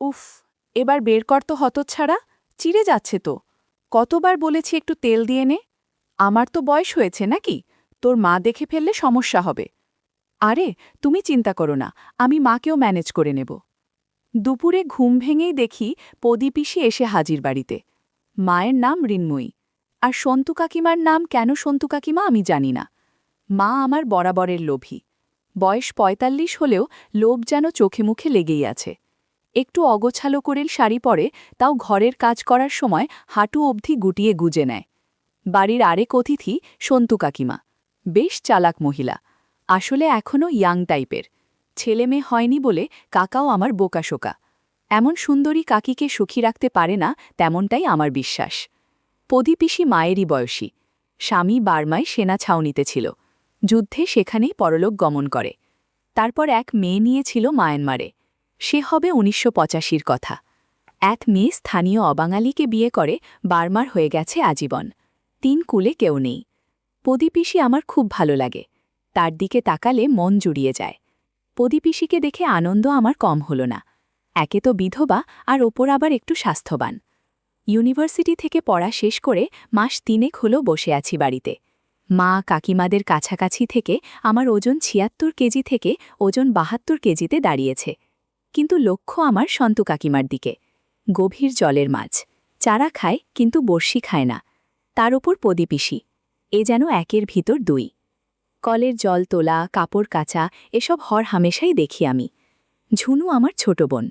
উফ, এবার বের কর তো হতচ্ছাড়া, চিড়ে যাচ্ছে তো। কতবার বলেছি একটু তেল দিয়ে নে। আমার তো বয়স হয়েছে নাকি, তোর মা দেখে ফেললে সমস্যা হবে। আরে তুমি চিন্তা করো না, আমি মাকেও ম্যানেজ করে নেব। দুপুরে ঘুম ভেঙেই দেখি পদীপিসি এসে হাজির বাড়িতে। মায়ের নাম ঋন্ময়ী, আর সন্তু কাকিমার নাম কেন সন্তু কাকিমা আমি জানি না। মা আমার বরাবরের লোভী। বয়স ৪৫ হলেও লোভ যেন চোখে মুখে লেগেই আছে। একটু অগোছালো করেল শাড়ি পরে, তাও ঘরের কাজ করার সময় হাঁটু অবধি গুটিয়ে গুজে নেয়। বাড়ির আরেক অতিথি সন্তু কাকিমা, বেশ চালাক মহিলা, আসলে এখনও ইয়াং টাইপের। ছেলে মেয়ে হয়নি বলে কাকাও আমার বোকাশোকা। এমন সুন্দরী কাকিকে সুখী রাখতে পারে না, তেমনটাই আমার বিশ্বাস। পদীপিসি মায়েরই বয়সী। স্বামী বার্মায় সেনা ছাউনিতে ছিল, যুদ্ধে সেখানেই পরলোক গমন করে। তারপর এক মেয়ে নিয়েছিল মায়ানমারে। সে হবে ১৯৮৫-র কথা। এক মেয়ে স্থানীয় অবাঙালিকে বিয়ে করে বার্মার হয়ে গেছে আজীবন। ৩ কুলে কেউ নেই। পদীপিসি আমার খুব ভালো লাগে, তার দিকে তাকালে মন জুড়িয়ে যায়। পদীপিসিকে দেখে আনন্দ আমার কম হল না। একে তো বিধবা, আর ওপর আবার একটু স্বাস্থ্যবান। ইউনিভার্সিটি থেকে পড়া শেষ করে মাস ৩ হলো বসে আছি বাড়িতে। মা কাকিমাদের কাছাকাছি থেকে আমার ওজন ৭৬ কেজি থেকে ওজন ৭২ কেজিতে দাঁড়িয়েছে। কিন্তু লক্ষ্য আমার সন্তু কাকিমার দিকে। গভীর জলের মাছ, চারা খায় কিন্তু বড়শি খায় না। তার ওপর পদীপিসি, এ যেন একের ভিতর দুই। কলের জল তোলা, কাপড় কাচা, এসব হর হামেশাই দেখি আমি। ঝুনু আমার ছোট বোন।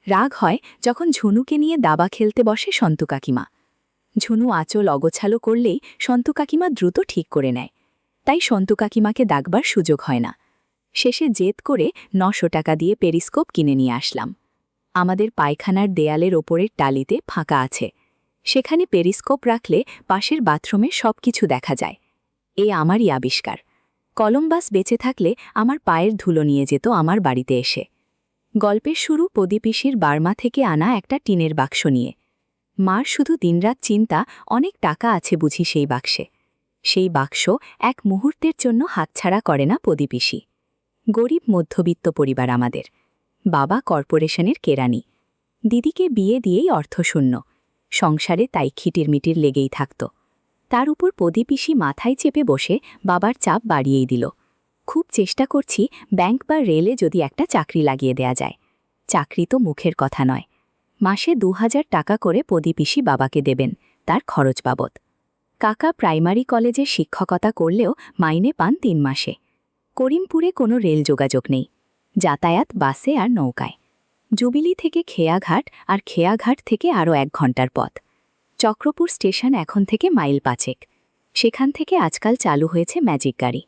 রাগ হয় যখন ঝুনুকে নিয়ে দাবা খেলতে বসে সন্তু কাকিমা। ঝুনু আঁচল অগোছালো করলেই সন্তু কাকিমা দ্রুত ঠিক করে নেয়, তাই সন্তু কাকিমাকে ডাকবার সুযোগ হয় না। শেষে জেদ করে ৯০০ টাকা দিয়ে পেরিস্কোপ কিনে নিয়ে আসলাম। আমাদের পায়খানার দেয়ালের ওপরের টালিতে ফাঁকা আছে, সেখানে পেরিস্কোপ রাখলে পাশের বাথরুমে সবকিছু দেখা যায়। এ আমারই আবিষ্কার। কলম্বাস বেঁচে থাকলে আমার পায়ের ধুলো নিয়ে যেত আমার বাড়িতে এসে। গল্পের শুরু পদীপিসির বার্মা থেকে আনা একটা টিনের বাক্স নিয়ে। মার শুধু দিনরাত চিন্তা, অনেক টাকা আছে বুঝি সেই বাক্সে। সেই বাক্স এক মুহূর্তের জন্য হাতছাড়া করে না পদীপিসি। গরিব মধ্যবিত্ত পরিবার আমাদের। বাবা কর্পোরেশনের কেরানি। দিদিকে বিয়ে দিয়েই অর্থশূন্য। সংসারে তাই খিটিরমিটির লেগেই থাকত। তার উপর পদীপিসি মাথায় চেপে বসে বাবার চাপ বাড়িয়েই দিল। খুব চেষ্টা করছি ব্যাংক বা রেলে যদি একটা চাকরি লাগিয়ে দেয়া যায়। চাকরি তো মুখের কথা নয়। মাসে ২০০০ টাকা করে পদীপিসি বাবাকে দেবেন, তার খরচ বাবদ। কাকা প্রাইমারি কলেজে শিক্ষকতা করলেও মাইনে পান ৩ মাসে। করিমপুরে কোনো রেল যোগাযোগ নেই, যাতায়াত বাসে আর নৌকায়। জুবিলি থেকে খেয়াঘাট, আর খেয়াঘাট থেকে আরও ১ ঘণ্টার পথ। চক্রপুর স্টেশন এখন থেকে মাইল ৫। সেখান থেকে আজকাল চালু হয়েছে ম্যাজিক গাড়ি।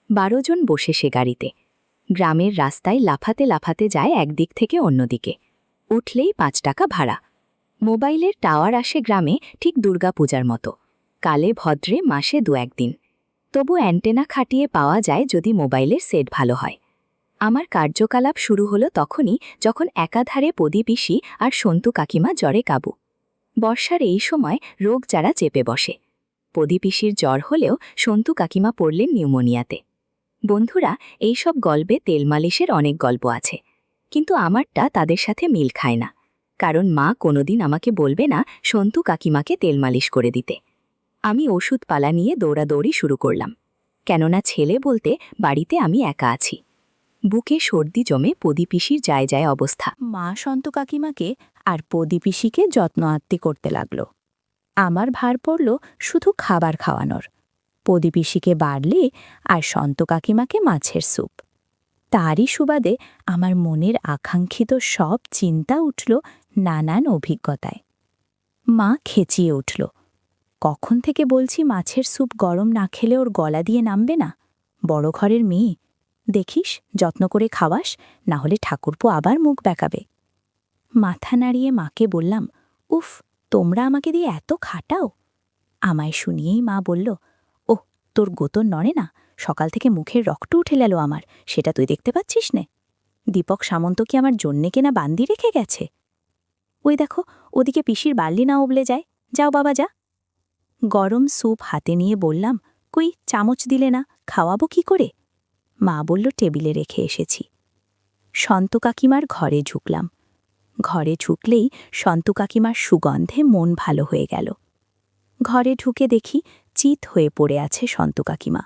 ১২ জন বসে সে গাড়িতে। গ্রামের রাস্তায় লাফাতে লাফাতে যায় একদিক থেকে অন্যদিকে। উঠলেই ৫ টাকা ভাড়া। মোবাইলের টাওয়ার আসে গ্রামে ঠিক দুর্গাপূজার মতো, কালে ভদ্রে মাসে ২-১ দিন। তবু অ্যান্টেনা খাটিয়ে পাওয়া যায় যদি মোবাইলের সেট ভালো হয়। আমার কার্যকলাপ শুরু হলো তখনই যখন একাধারে পদীপিসি আর সন্তু কাকিমা জ্বরে কাবু। বর্ষার এই সময় রোগ যারা চেপে বসে। পদীপিসির জ্বর হলেও সন্তু কাকিমা পড়লেন নিউমোনিয়াতে। বন্ধুরা, এইসব গল্পে তেল মালিশের অনেক গল্প আছে, কিন্তু আমারটা তাদের সাথে মিল খায় না। কারণ মা কোনোদিন আমাকে বলবে না সন্তু কাকিমাকে তেল মালিশ করে দিতে। আমি ওষুধপালা নিয়ে দৌড়াদৌড়ি শুরু করলাম, কেননা ছেলে বলতে বাড়িতে আমি একা আছি। বুকে সর্দি জমে পদীপিসির যায় যায় অবস্থা। মা সন্তু কাকিমাকে আর পদীপিসিকে যত্ন আত্তি করতে লাগল। আমার ভার পড়ল শুধু খাবার খাওয়ানোর। পদীপিসিকে বাড়লে আর সন্তু কাকিমাকে মাছের স্যুপ। তারই সুবাদে আমার মনের আকাঙ্ক্ষিত সব চিন্তা উঠল নানান অভিজ্ঞতায়। মা খেচিয়ে উঠল, কখন থেকে বলছি মাছের স্যুপ গরম না খেলে ওর গলা দিয়ে নামবে না। বড় ঘরের মেয়ে, দেখিস যত্ন করে খাওয়াস, না হলে ঠাকুরপো আবার মুখ বেঁকাবে। মাথা নাড়িয়ে মাকে বললাম, উফ, তোমরা আমাকে দিয়ে এত খাটাও। আমায় শুনিয়েই মা বলল, ওহ, তোর গোতর নড়ে না, সকাল থেকে মুখের রক্ত উঠে গেল আমার, সেটা তুই দেখতে পাচ্ছিস নে? দীপক সামন্ত কি আমার জন্যে কেনা বান্দি রেখে গেছে? ওই দেখো, ওদিকে পিসির বার্লি না উবলে যায়, যাও বাবা যা। গরম স্যুপ হাতে নিয়ে বললাম, কই চামচ দিলে না, খাওয়াবো কি করে? মা বলল, টেবিলে রেখে এসেছি। সন্ত কাকিমার ঘরে ঢুকলাম। ঘরে ঢুকলেই সন্তু কাকিমার সুগন্ধে মন ভালো হয়ে গেল। ঘরে ঢুকে দেখি চিত হয়ে পড়ে আছে সন্তু কাকিমা।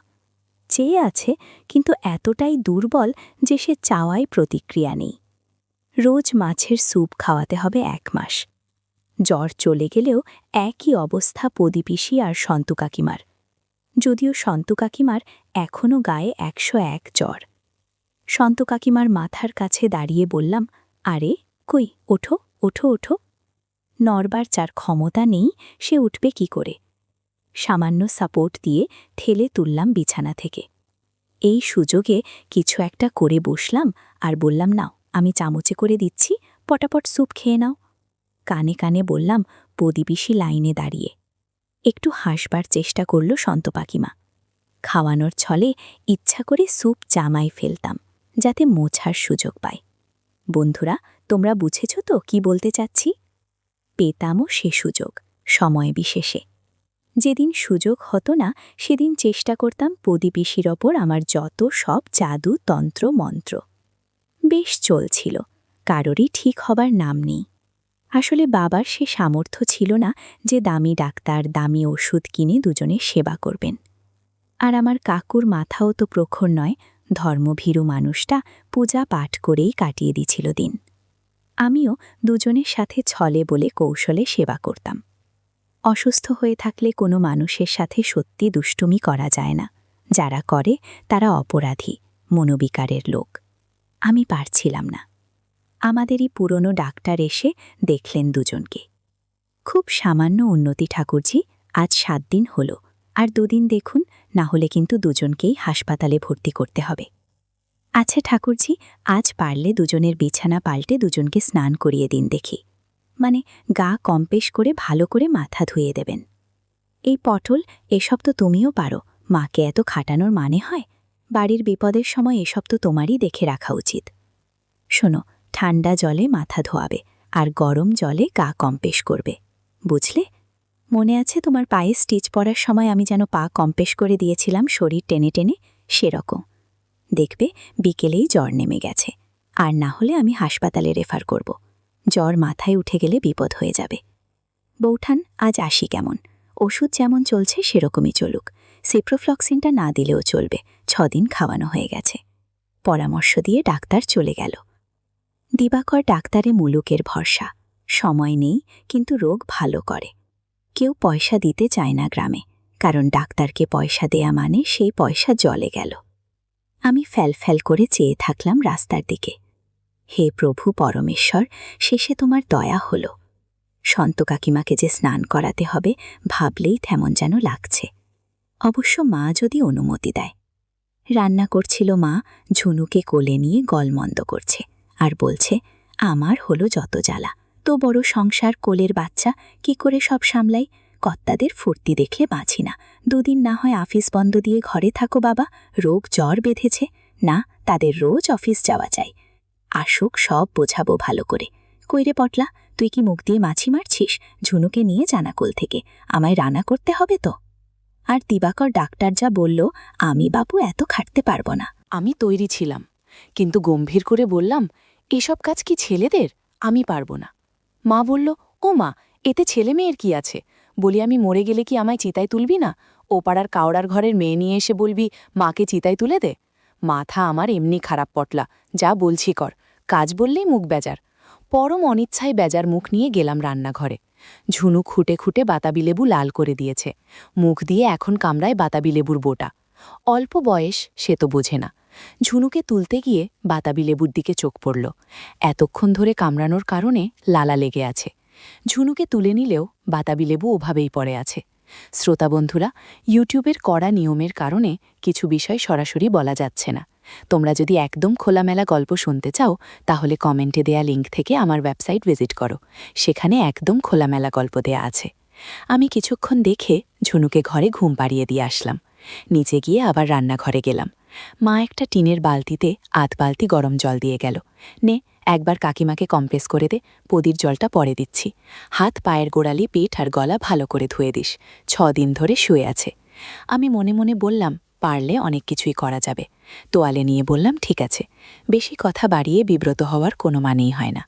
চেয়ে আছে, কিন্তু এতটাই দুর্বল যে সে চাওয়ায় প্রতিক্রিয়া নেই। রোজ মাছের স্যুপ খাওয়াতে হবে 1 মাস। জ্বর চলে গেলেও একই অবস্থা প্রদীপিসি আর সন্তু কাকিমার, যদিও সন্তু কাকিমার এখনও গায়ে 101 জ্বর। সন্তু কাকিমার মাথার কাছে দাঁড়িয়ে বললাম, আরে কই, ওঠো ওঠো ওঠো। নড়বার যার ক্ষমতা নেই সে উঠবে কি করে? সামান্য সাপোর্ট দিয়ে ঠেলে তুললাম বিছানা থেকে। এই সুযোগে কিছু একটা করে বসলাম আর বললাম, নাও আমি চামচে করে দিচ্ছি, পটাপট স্যুপ খেয়ে নাও। কানে কানে বললাম, প্রদীপিসি লাইনে দাঁড়িয়ে। একটু হাসবার চেষ্টা করল সন্তু কাকিমা। খাওয়ানোর ছলে ইচ্ছা করে স্যুপ জামায় ফেলতাম, যাতে মোছার সুযোগ পায়। বন্ধুরা, তোমরা বুঝেছ তো কি বলতে চাচ্ছি? পেতামও সে সুযোগ, সময় বিশেষে। যেদিন সুযোগ হতো না সেদিন চেষ্টা করতাম প্রদীপিসির ওপর আমার যত সব জাদু তন্ত্র মন্ত্র। বেশ চলছিল, কারোরই ঠিক হবার নাম নেই। আসলে বাবার সে সামর্থ্য ছিল না যে দামি ডাক্তার, দামি ওষুধ কিনে দুজনের সেবা করবেন। আর আমার কাকুর মাথাও তো প্রখর নয়, ধর্মভীরু মানুষটা পূজা পাঠ করেই কাটিয়ে দিছিল দিন। আমিও দুজনের সাথে ছলে বলে কৌশলে সেবা করতাম। অসুস্থ হয়ে থাকলে কোনো মানুষের সাথে সত্যি দুষ্টুমি করা যায় না। যারা করে তারা অপরাধী, মনোবিকারের লোক। আমি পারছিলাম না। আমাদেরই পুরনো ডাক্তার এসে দেখলেন দুজনকে। খুব সামান্য উন্নতি ঠাকুরজি, আজ 7 দিন হল, আর 2 দিন দেখুন, না হলে কিন্তু দুজনকেই হাসপাতালে ভর্তি করতে হবে। আচ্ছা ঠাকুরজি, আজ পারলে দুজনের বিছানা পাল্টে দুজনকে স্নান করিয়ে দিন দেখি। মানে গা কম্পেশ করে ভালো করে মাথা ধুয়ে দেবেন। এই পটল, এসব তো তুমিও পারো, মাকে এত খাটানোর মানে হয়? বাড়ির বিপদের সময় এসব তো তোমারই দেখে রাখা উচিত। শোনো, ঠান্ডা জলে মাথা ধোয়াবে আর গরম জলে গা কম্পেশ করবে, বুঝলে? মনে আছে তোমার পায়ে স্টিচ পরার সময় আমি যেন পা কম্পেশ করে দিয়েছিলাম শরীর টেনে টেনে? সেরকম। দেখবে বিকেলেই জ্বর নেমে গেছে, আর না হলে আমি হাসপাতালে রেফার করব। জ্বর মাথায় উঠে গেলে বিপদ হয়ে যাবে। বৌঠান, আজ আসি কেমন? ওষুধ যেমন চলছে সেরকমই চলুক। সিপ্রোফ্লক্সিনটা না দিলেও চলবে, 6 দিন খাওয়ানো হয়ে গেছে। পরামর্শ দিয়ে ডাক্তার চলে গেল। দিবাকর ডাক্তারে মুলুকের ভরসা। সময় নেই, কিন্তু রোগ ভালো করে। কেউ পয়সা দিতে চায় না গ্রামে, কারণ ডাক্তারকে পয়সা দেয়া মানে সেই পয়সা জলে গেল। আমি ফ্যাল করে চেয়ে থাকলাম রাস্তার দিকে। হে প্রভু পরমেশ্বর, শেষে তোমার দয়া হল। সন্তু কাকিমাকে যে স্নান করাতে হবে ভাবলেই তেমন যেন লাগছে। অবশ্য মা যদি অনুমতি দেয়। রান্না করছিল মা, ঝুনুকে কোলে নিয়ে গলমন্দ করছে আর বলছে, আমার হলো যত জ্বালা, তো বড় সংসার, কোলের বাচ্চা, কি করে সব সামলাই? কর্তাদের ফুর্তি দেখলে বাঁচি না। 2 দিন না হয় অফিস বন্ধ দিয়ে ঘরে থাকো বাবা, রোগ জ্বর বেঁধেছে না, তাদের রোজ অফিস যাওয়া চাই। আসুক, সব বোঝাবো ভালো করে। কইরে পটলা, তুই কি মুখ দিয়ে মাছি মারছিস? ঝুনুকে নিয়ে জানাকুল থেকে, আমায় রান্না করতে হবে তো। আর দিবাকর ডাক্তার যা বলল, আমি বাপু এত খাটতে পারবো না। আমি তৈরি ছিলাম, কিন্তু গম্ভীর করে বললাম, এসব কাজ কি ছেলেদের? আমি পারবো না। মা বলল, ও মা, এতে ছেলে মেয়ের কি আছে? বলি, আমি মরে গেলে কি আমায় চিতায় তুলবি না? ও পাড়ার কাওড়ার ঘরের মেয়ে নিয়ে এসে বলবি মাকে চিতায় তুলে দে? মাথা আমার এমনি খারাপ পটলা, যা বলছি কর। কাজ বললেই মুখ বেজার। পরম অনিচ্ছায় বেজার মুখ নিয়ে গেলাম রান্নাঘরে। ঝুনু খুঁটে খুঁটে বাতাবি লেবু লাল করে দিয়েছে। মুখ দিয়ে এখন কামড়ায় বাতাবি লেবুর বোটা। অল্প বয়স, সে তো বোঝে না। ঝুনুকে তুলতে গিয়ে বাতাবি লেবুর দিকে চোখ পড়ল। এতক্ষণ ধরে কামড়ানোর কারণে লালা লেগে আছে। ঝুনুকে তুলে নিলেও বাতাবি লেবু ওভাবেই পড়ে আছে। শ্রোতা বন্ধুরা, ইউটিউবের কড়া নিয়মের কারণে কিছু বিষয় সরাসরি বলা যাচ্ছে না। তোমরা যদি একদম খোলামেলা গল্প শুনতে চাও, তাহলে কমেন্টে দেয়া লিঙ্ক থেকে আমার ওয়েবসাইট ভিজিট করো। সেখানে একদম খোলামেলা গল্প দেয়া আছে। আমি কিছুক্ষণ দেখে ঝুনুকে ঘরে ঘুম পাড়িয়ে দিয়ে আসলাম। নিচে গিয়ে আবার রান্নাঘরে গেলাম। মা একটা টিনের বালতিতে 8 বালতি গরম জল দিয়ে গেল। নে, একবার কাকিমাকে কম্প্রেস করে দে, পদির জলটা পরে দিচ্ছি। হাত পায়ের গোড়ালি, পেট আর গলা ভালো করে ধুয়ে দিস, 6 দিন ধরে শুয়ে আছে। আমি মনে মনে বললাম, পারলে অনেক কিছুই করা যাবে। তোয়ালে নিয়ে বললাম, ঠিক আছে। বেশি কথা বাড়িয়ে বিব্রত হওয়ার কোনো মানেই হয় না।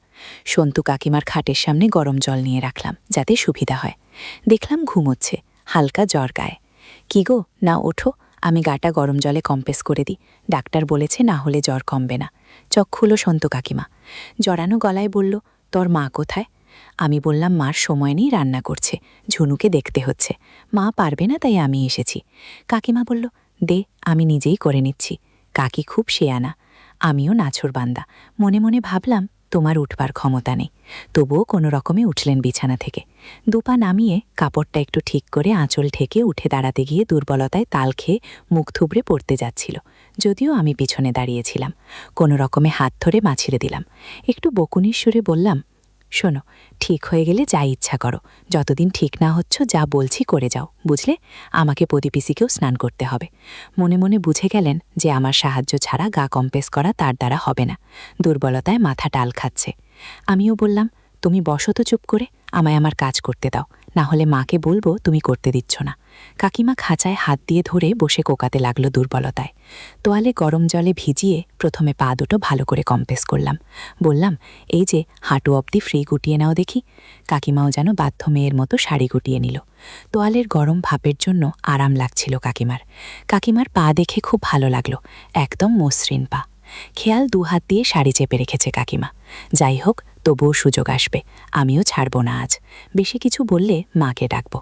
সন্তু কাকিমার খাটের সামনে গরম জল নিয়ে রাখলাম, যাতে সুবিধা হয়। দেখলাম ঘুমোচ্ছে, হালকা জ্বর গায়ে। কি গো, না ওঠো, আমি গাটা গরম জলে কম্প্রেস করে দিই। ডাক্তার বলেছে না হলে জ্বর কমবে না। চোখ খুলো সন্তু কাকিমা। জড়ানো গলায় বলল, তোর মা কোথায়? আমি বললাম, মার সময় নেই, রান্না করছে, ঝুনুকে দেখতে হচ্ছে, মা পারবে না, তাই আমি এসেছি। কাকিমা বলল, দে, আমি নিজেই করে নিচ্ছি। কাকি খুব শেয়ানা, আমিও নাছোড়বান্দা। মনে মনে ভাবলাম, তোমার উঠবার ক্ষমতা নেই। তবুও কোনো রকমে উঠলেন বিছানা থেকে। দুপা নামিয়ে কাপড়টা একটু ঠিক করে আঁচল ঠেকে উঠে দাঁড়াতে গিয়ে দুর্বলতায় তাল খেয়ে মুখ থুবড়ে পড়তে যাচ্ছিল। যদিও আমি পিছনে দাঁড়িয়েছিলাম। কোনো রকমে হাত ধরে মাছিরে দিলাম। একটু বকুনির সুরে বললাম, শোনো, ঠিক হয়ে গেলে যা ইচ্ছা করো, যতদিন ঠিক না হচ্ছ যা বলছি করে যাও, বুঝলে? আমাকে পদিপিসিকেও স্নান করতে হবে। মনে মনে বুঝে গেলেন যে আমার সাহায্য ছাড়া গা কম্প্রেস করা তার দ্বারা হবে না। দুর্বলতায় মাথা টাল খাচ্ছে। আমিও বললাম, তুমি বসো তো চুপ করে, আমায় আমার কাজ করতে দাও, না হলে মাকে বলবো তুমি করতে দিচ্ছ না। কাকিমা খাঁচায় হাত দিয়ে ধরে বসে কোকাতে লাগলো দুর্বলতায়। তোয়ালে গরম জলে ভিজিয়ে প্রথমে পা দুটো ভালো করে কম্প্রেস করলাম। বললাম, এই যে হাঁটু অবধি ফ্রি গুটিয়ে নাও দেখি। কাকিমাও যেন বাধ্য মেয়ের মতো শাড়ি গুটিয়ে নিল। তোয়ালের গরম ভাপের জন্য আরাম লাগছিল কাকিমার। কাকিমার পা দেখে খুব ভালো লাগলো, একদম মসৃণ পা। খেয়াল দুহাত দিয়ে শাড়ি চেপে রেখেছে কাকিমা। যাই হোক, তবুও সুযোগ আসবে, আমিও ছাড়ব না আজ। বেশি কিছু বললে মাকে ডাকব।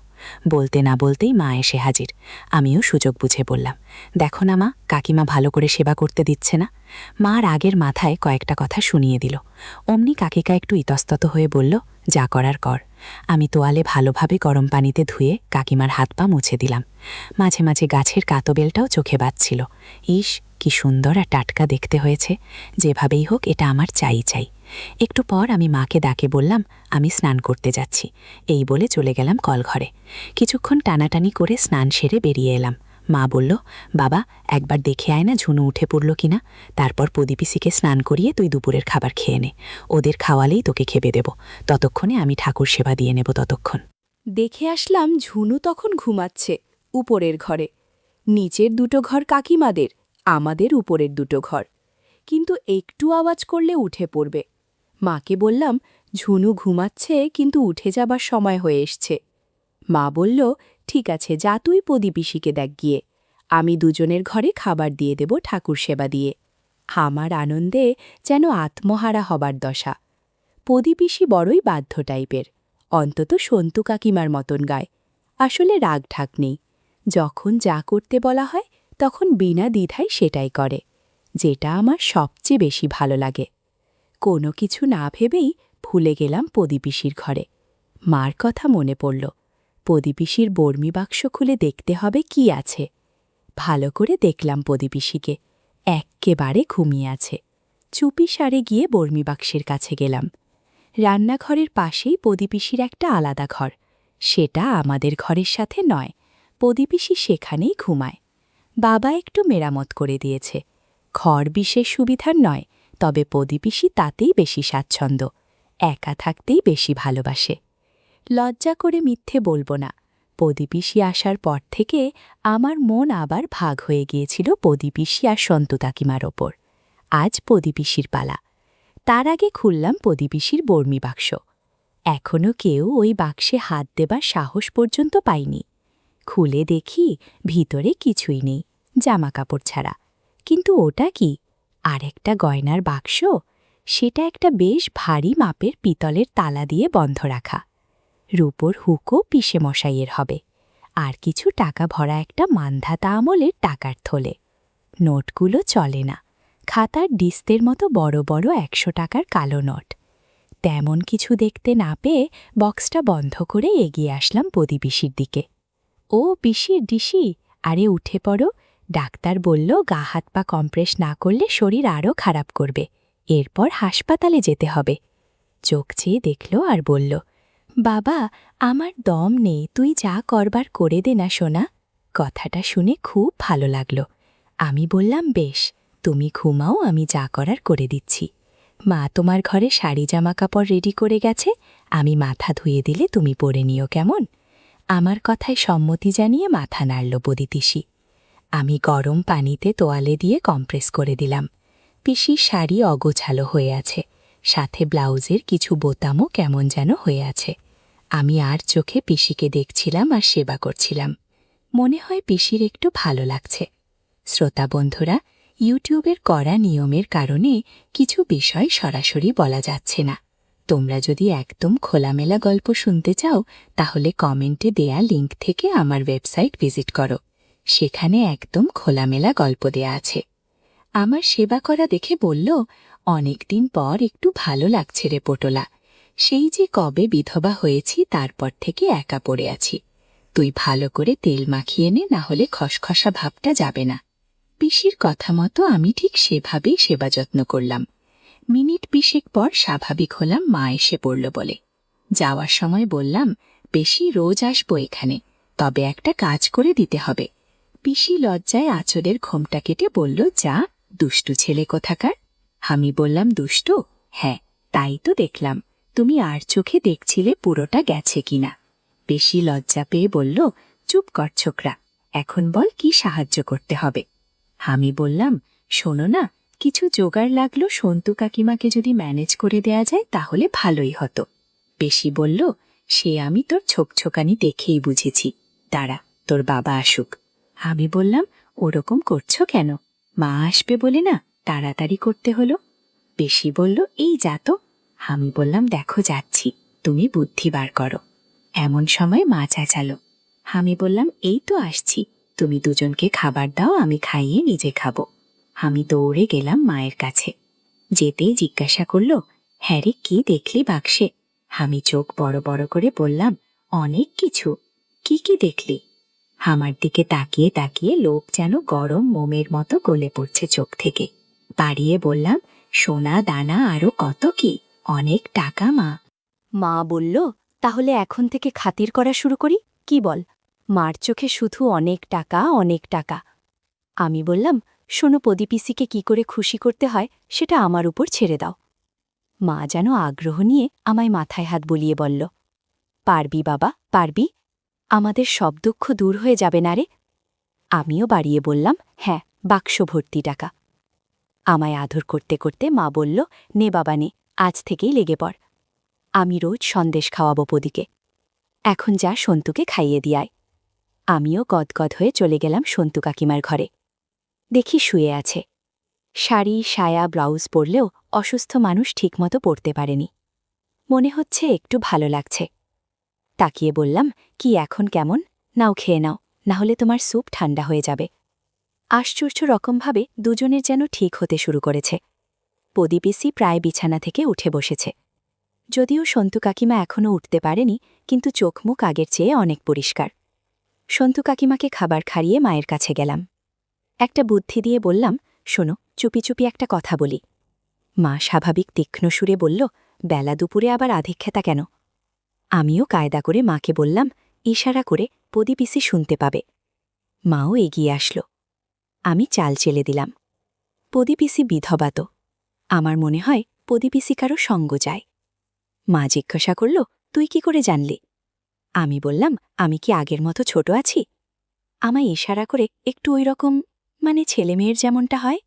বলতে না বলতেই মা এসে হাজির। আমিও সুযোগ বুঝে বললাম, দেখো না মা, কাকিমা ভালো করে সেবা করতে দিচ্ছে না। মার আগের মাথায় কয়েকটা কথা শুনিয়ে দিল। অমনি কাকিকা একটু ইতস্তত হয়ে বলল, যা করার কর। আমি তোয়ালে ভালোভাবে গরম পানিতে ধুয়ে কাকিমার হাত পা মুছে দিলাম। মাঝে মাঝে গাছের কাতবেলটাও চোখে বাজছিল। ইস, কি সুন্দর আর টাটকা দেখতে হয়েছে। যেভাবেই হোক এটা আমার চাই চাই। একটু পর আমি মাকে ডাকে বললাম, আমি স্নান করতে যাচ্ছি। এই বলে চলে গেলাম কলঘরে। কিছুক্ষণ টানাটানি করে স্নান সেরে বেরিয়ে এলাম। মা বলল, বাবা, একবার দেখে আয় না ঝুনু উঠে পড়ল কিনা। তারপর পদিপিসিকে স্নান করিয়ে তুই দুপুরের খাবার খেয়ে নে। ওদের খাওয়ালেই তোকে খেবে দেব। ততক্ষণে আমি ঠাকুর সেবা দিয়ে নেব ততক্ষণ। দেখে আসলাম ঝুনু তখন ঘুমাচ্ছে উপরের ঘরে। নিচের দুটো ঘর কাকিমাদের, আমাদের উপরের দুটো ঘর। কিন্তু একটু আওয়াজ করলে উঠে পড়বে। মাকে বললাম, ঝুনু ঘুমাচ্ছে, কিন্তু উঠে যাবার সময় হয়ে এসছে। মা বলল, ঠিক আছে, যা তুই পদিপিসিকে দেখ গিয়ে। আমি দুজনের ঘরে খাবার দিয়ে দেব ঠাকুর সেবা দিয়ে। আমার আনন্দে যেন আত্মহারা হবার দশা। পদিপিসি বড়ই বাধ্য টাইপের, অন্তত সন্তু কাকিমার মতন গায়। আসলে রাগ ঢাক নেই, যখন যা করতে বলা হয় তখন বিনা দ্বিধায় সেটাই করে, যেটা আমার সবচেয়ে বেশি ভালো লাগে। কোনো কিছু না ভেবেই ভুলে গেলাম পদিপিসির ঘরে। মার কথা মনে পড়ল। পদিপিসির বর্মি বাক্স খুলে দেখতে হবে কি আছে। ভালো করে দেখলাম পদিপিসিকে, এক্কেবারে ঘুমিয়ে আছে। চুপি সারে গিয়ে বর্মি বাক্সের কাছে গেলাম। রান্নাঘরের পাশেই পদিপিসির একটা আলাদা ঘর। সেটা আমাদের ঘরের সাথে নয়, পদিপিসি সেখানেই ঘুমায়। বাবা একটু মেরামত করে দিয়েছে। ঘর বিশেষ সুবিধার নয়, তবে পদিপিসি তাতেই বেশি স্বাচ্ছন্দ্য, একা থাকতেই বেশি ভালোবাসে। লজ্জা করে মিথ্যে বলবো না, পদিপিসি আসার পর থেকে আমার মন আবার ভাগ হয়ে গিয়েছিল পদিপিসি আর সন্তু কাকিমার ওপর। আজ পদিপিসির পালা। তার আগে খুললাম পদিপিসির বর্মি বাক্স। এখনও কেউ ওই বাক্সে হাত দেবার সাহস পর্যন্ত পায়নি। খুলে দেখি ভিতরে কিছুই নেই, জামাকাপড় ছাড়া। কিন্তু ওটা কি? আর একটা গয়নার বাক্স। সেটা একটা বেশ ভারী মাপের পিতলের তালা দিয়ে বন্ধ রাখা। রূপোর হুকও পিসে মশাইয়ের হবে। আর কিছু টাকা ভরা একটা মান্ধাতা আমলের টাকার থলে। নোটগুলো চলে না, খাতার ডিস্তের মতো বড় বড় ১০০ টাকার কালো নোট। তেমন কিছু দেখতে না পেয়ে বক্সটা বন্ধ করে এগিয়ে আসলাম পদিপিসির দিকে। ও পিসির ডিসি, আরে উঠে পড়ো, ডাক্তার বলল গা হাত পা কম্প্রেস না করলে শরীর আরও খারাপ করবে, এরপর হাসপাতালে যেতে হবে। চোখ চেয়ে দেখল আর বলল, বাবা, আমার দম নেই, তুই যা করবার করে দে না সোনা। কথাটা শুনে খুব ভালো লাগলো। আমি বললাম, বেশ, তুমি ঘুমাও, আমি যা করার করে দিচ্ছি। মা তোমার ঘরে শাড়ি জামা কাপড় রেডি করে গেছে, আমি মাথা ধুয়ে দিলে তুমি পরে নিও, কেমন? আমার কথায় সম্মতি জানিয়ে মাথা নাড়ল পদিপিসি। আমি গরম পানিতে তোয়ালে দিয়ে কম্প্রেস করে দিলাম। পিসির শাড়ি অগোছালো হয়ে আছে, সাথে ব্লাউজের কিছু বোতামও কেমন যেন হয়ে আছে। আমি আর চোখে পিসিকে দেখছিলাম আর সেবা করছিলাম। মনে হয় পিসির একটু ভালো লাগছে। শ্রোতা বন্ধুরা, ইউটিউবের কড়া নিয়মের কারণে কিছু বিষয় সরাসরি বলা যাচ্ছে না। তোমরা যদি একদম খোলামেলা গল্প শুনতে চাও, তাহলে কমেন্টে দেয়া লিঙ্ক থেকে আমার ওয়েবসাইট ভিজিট করো। সেখানে একদম খোলামেলা গল্প দেয়া আছে। আমার সেবা করা দেখে বলল, অনেকদিন পর একটু ভালো লাগছে রে পটোলা। সেই যে কবে বিধবা হয়েছি তারপর থেকে একা পড়ে আছি। তুই ভালো করে তেল মাখিয়ে নে, না হলে খসখসা ভাবটা যাবে না। পিসির কথা মতো আমি ঠিক সেভাবেই সেবা যত্ন করলাম। মিনিট ২০ পর স্বাভাবিক হলাম মা এসে পড়ল বলে। যাওয়ার সময় বললাম, পিসি রোজ আসবো এখানে, তবে একটা কাজ করে দিতে হবে। পিসি লজ্জায় আঁচলের ঘোমটা কেটে বলল, যা, দুষ্টু ছেলে কোথাকার। আমি বললাম, দুষ্টু? হ্যাঁ, তাই তো দেখলাম। তুমি আর চোখে দেখছিলে পুরোটা গেছে কিনা। পিসি লজ্জা পেয়ে বলল, চুপ কর ছোকরা, এখন বল কি সাহায্য করতে হবে। আমি বললাম, শোনো না, কিছু জোগাড় লাগলো সন্তু কাকিমাকে যদি ম্যানেজ করে দেয়া যায় তাহলে ভালোই হতো। পিসি বলল, সে আমি তোর ছোকছোকানি দেখেই বুঝেছি, দাঁড়া তোর বাবা আসুক। আমি বললাম, ওরকম করছো কেন? মা আসবে বলে না তাড়াতাড়ি করতে হলো। পিসি বলল, এই যা তো। আমি বললাম, দেখো যাচ্ছি, তুমি বুদ্ধি বার করো। এমন সময় মা চেঁচালো। আমি বললাম, এই তো আসছি, তুমি দুজনকে খাবার দাও, আমি খাইয়ে নিজে খাবো। আমি দৌড়ে গেলাম মায়ের কাছে। যেতেই জিজ্ঞাসা করল, হ্যাঁ রে, কি দেখলি বাক্সে? আমি চোখ বড় বড় করে বললাম, অনেক কিছু। কি কি দেখলি? আমার দিকে তাকিয়ে তাকিয়ে লোক যেন গরম মোমের মতো গলে পড়ছে চোখ থেকে। বাড়িয়ে বললাম, সোনা দানা আরো কত কি, অনেক টাকা মা। মা বলল, তাহলে এখন থেকে খাতির করা শুরু করি, কি বল? মার চোখে শুধু অনেক টাকা, অনেক টাকা। আমি বললাম, শোনো, পদিপিসিকে কি করে খুশি করতে হয় সেটা আমার উপর ছেড়ে দাও। মা যেন আগ্রহ নিয়ে আমায় মাথায় হাত বুলিয়ে বলল, পারবি বাবা, পারবি। আমাদের সব দুঃখ দূর হয়ে যাবে না রে। আমিও বাড়িয়ে বললাম, হ্যাঁ, বাক্স ভর্তি টাকা। আমায় আদর করতে করতে মা বলল, নে বাবা নে, আজ থেকেই লেগে পড়। আমি রোজ সন্দেশ খাওয়াবো পদিকে। এখন যা সন্তুকে খাইয়ে দিয়ায়। আমিও গদগদ হয়ে চলে গেলাম সন্তু কাকিমার ঘরে। দেখি শুয়ে আছে। শাড়ি, সায়া, ব্লাউজ পরলেও অসুস্থ মানুষ ঠিকমতো পরতে পারেনি। মনে হচ্ছে একটু ভালো লাগছে। তাকিয়ে বললাম, কি এখন কেমন? নাও খেয়ে নাও, না হলে তোমার স্যুপ ঠান্ডা হয়ে যাবে। আশ্চর্য রকমভাবে দুজনের যেন ঠিক হতে শুরু করেছে। পদিপিসি প্রায় বিছানা থেকে উঠে বসেছে। যদিও সন্তু কাকিমা এখনও উঠতে পারেনি, কিন্তু চোখ মুখ আগের চেয়ে অনেক পরিষ্কার। সন্তু কাকিমাকে খাবার খাইয়ে মায়ের কাছে গেলাম। একটা বুদ্ধি দিয়ে বললাম, শোনো, চুপি চুপি একটা কথা বলি। মা স্বাভাবিক তীক্ষ্ণ সুরে বলল, বেলা দুপুরে আবার আধিক্ষেতা কেন? আমিও কায়দা করে মাকে বললাম, ইশারা করে পদিপিসি শুনতে পাবে। মাও এগিয়ে আসল। আমি চাল চেলে দিলাম। পদিপিসি বিধবা তো। আমার মনে হয় পদিপিসি কারো সঙ্গ যায়। মা জিজ্ঞাসা করল, তুই কি করে জানলি? আমি বললাম, আমি কি আগের মতো ছোট আছি? আমায় ইশারা করে একটু ওই রকম, মানে ছেলে মেয়ের যেমনটা হয়।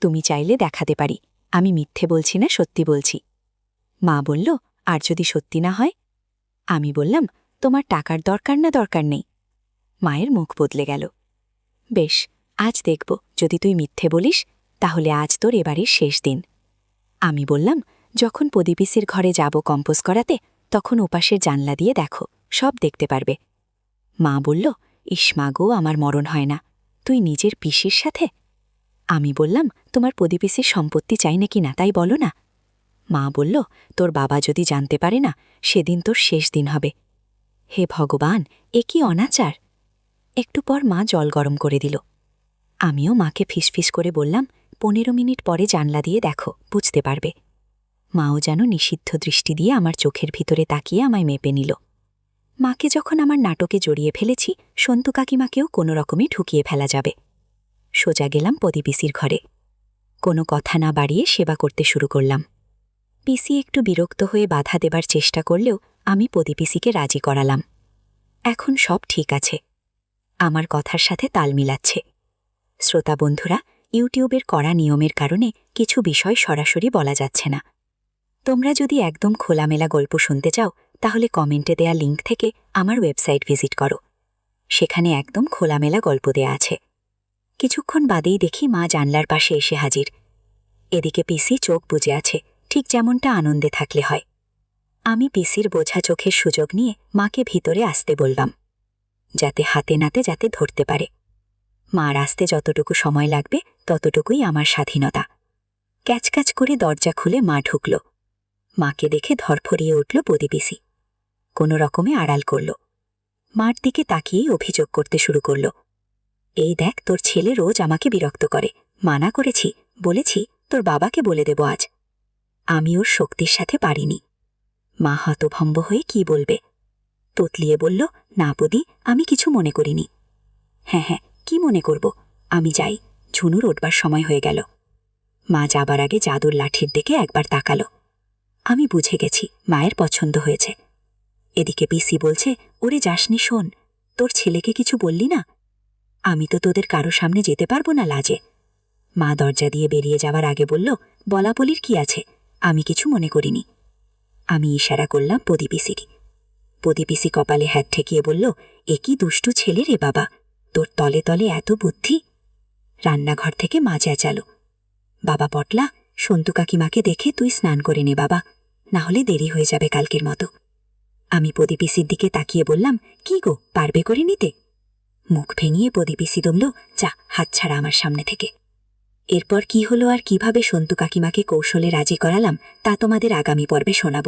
তুমি চাইলে দেখাতে পারি আমি মিথ্যে বলছি না, সত্যি বলছি। মা বলল, আর যদি সত্যি না হয়? আমি বললাম, তোমার টাকার দরকার না দরকার নেই। মায়ের মুখ বদলে গেল। বেশ, আজ দেখব, যদি তুই মিথ্যে বলিস তাহলে আজ তোর এবারের শেষ দিন। আমি বললাম, যখন পদিপিসির ঘরে যাব কম্পোজ করাতে, তখন ওপাশের জানলা দিয়ে দেখো, সব দেখতে পারবে। মা বলল, ইসমা গো, আমার মরণ হয় না। তুই নিজের পিসির সাথে? আমি বললাম, তোমার পদিপিসির সম্পত্তি চাই নাকি না তাই বলো না। মা বলল, তোর বাবা যদি জানতে পারে না, সেদিন তোর শেষ দিন হবে। হে ভগবান, এ কি অনাচার! একটু পর মা জল গরম করে দিল। আমিও মাকে ফিসফিস করে বললাম, ১৫ মিনিট পরে জানলা দিয়ে দেখো, বুঝতে পারবে। মাও যেন নিষিদ্ধ দৃষ্টি দিয়ে আমার চোখের ভিতরে তাকিয়ে আমায় মেপে নিল। মাকে যখন আমার নাটকে জড়িয়ে ফেলেছি, সন্তু কাকিমাকেও কোনো রকমে ঢুকিয়ে ফেলা যাবে। সোজা গেলাম পদিপিসির ঘরে। কোনো কথা না বাড়িয়ে সেবা করতে শুরু করলাম। পিসি একটু বিরক্ত হয়ে বাধা দেবার চেষ্টা করলেও আমি পদিপিসিকে রাজি করালাম। এখন সব ঠিক আছে। আমার কথার সাথে তাল মিলাচ্ছে। শ্রোতা বন্ধুরা, ইউটিউবের কড়া নিয়মের কারণে কিছু বিষয় সরাসরি বলা যাচ্ছে না। তোমরা যদি একদম খোলামেলা গল্প শুনতে চাও তাহলে কমেন্টে দেয়া লিঙ্ক থেকে আমার ওয়েবসাইট ভিজিট করো। সেখানে একদম খোলামেলা গল্প দেয়া আছে। কিছুক্ষণ বাদেই দেখি মা জানলার পাশে এসে হাজির। এদিকে পিসি চোখ বুজে আছে, ঠিক যেমনটা আনন্দে থাকলে হয়। আমি পিসির বোঝা চোখের সুযোগ নিয়ে মাকে ভিতরে আসতে বললাম, যাতে হাতে নাতে যাতে ধরতে পারে। মার আসতে যতটুকু সময় লাগবে ততটুকুই আমার স্বাধীনতা। ক্যাচক্যাচ করে দরজা খুলে মা ঢুকল। মাকে দেখে ধরফরিয়ে উঠল প্রদীপিসি। কোনো রকমে আড়াল করল। মার দিকে তাকিয়েই অভিযোগ করতে শুরু করল, এই দেখ, তোর ছেলে রোজ আমাকে বিরক্ত করে। মানা করেছি, বলেছি তোর বাবাকে বলে দেব আজ। আমি ওর শক্তির সাথে পারিনি। মা হতভম্ব হয়ে কি বলবে, তোতলিয়ে বলল, না বদি, আমি কিছু মনে করিনি। হ্যাঁ হ্যাঁ, কি মনে করব, আমি যাই, ঝুনুর উঠবার সময় হয়ে গেল। মা যাবার আগে জাদুর লাঠির দিকে একবার তাকালো। আমি বুঝে গেছি মায়ের পছন্দ হয়েছে। এদিকে পিসি বলছে, ওরে যাসনি, শোন, তোর ছেলেকে কিছু বললি না? আমি তো তোদের কারো সামনে যেতে পারবো না লাজে। মা দরজা দিয়ে বেরিয়ে যাওয়ার আগে বলল, বলাবলির কি আছে, আমি কিছু মনে করিনি। আমি ইশারা করলাম প্রদীপিসিকে। প্রদীপিসি কপালে হাত ঠেকিয়ে বলল, এ কি দুষ্টু ছেলে রে বাবা, তোর তলে তলে এত বুদ্ধি। রান্নাঘর থেকে মা চেঁচালো, বাবা পটলা, সন্তু কাকিমাকে দেখে তুই স্নান করে নে বাবা, না হলে দেরি হয়ে যাবে কালকের মতো। আমি প্রদীপিসির দিকে তাকিয়ে বললাম, কি গো, পারবে করে নিতে? মুখ ভেঙিয়ে প্রদীপিসি দমল, যা, হাত ছাড়া আমার সামনে থেকে। এরপর কি হলো আর কিভাবে সন্তু কাকিমাকে কৌশলে রাজি করালাম তা তোমাদের আগামী পর্বে শোনাব।